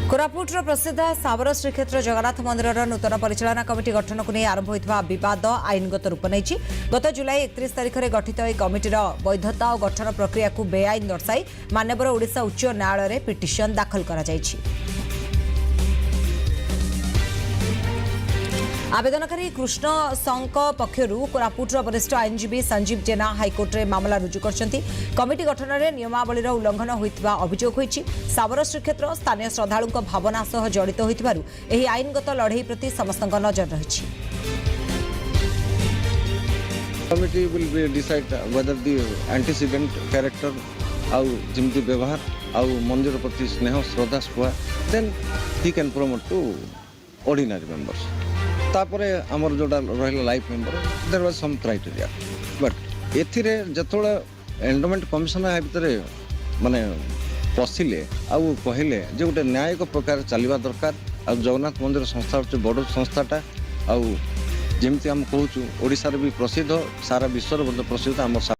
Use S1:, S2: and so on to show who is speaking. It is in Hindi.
S1: कोरापुटर प्रसिद्ध साबर श्रीक्षेत्र जगन्नाथ मंदिर नूतन परिचालना कमिटी गठन को नहीं आरंभ होता बद आईनगत रूप नहीं गत जुलाई 31 तारिख में गठित यह कमिटीर वैधता और गठन प्रक्रिया को बेआईन दर्शाई माननीय ओडिशा उच्च न्यायालय में पिटिशन दाखल करा जायछि। आवेदनकारी कृष्ण संक पक्षर कोरापुटर वरिष्ठ आईनजीवी संजीव जेना हाइकोर्ट में मामला रुजु करछंती। कमिटी गठन में नियमावलीर उल्लंघन होइतिबा अभियोग होइछि। साबर श्रीक्षेत्र स्थानीय श्रद्धालुंक भावना सह जड़ित होइतिबारु एही आईनगत लड़ाई प्रति समस्तक नजर रहिछि।
S2: Committee will be decide whether the antecedent character ଆଉ ଯେମିତି ବ୍ୟବହାର ଆଉ ମନ୍ଦିର ପ୍ରତି ସ୍ନେହ ଶ୍ରଦ୍ଧା ସ୍ପୃହା then he can promote to ordinary members। तापरे आमर जोड़ा रहिला life member there was some criteria but एथिरे जतोला एंडोमेंट कमिशन आ भितरे माने पसिले आ कहले जे गोटे न्यायिक प्रकार चलवा दरकार आ जगन्नाथ मंदिर संस्था जो बड़ संस्थाटा आ जेमती हम कहूँ ओडिशा भी प्रसिद्ध सारा विश्व प्रसिद्ध आम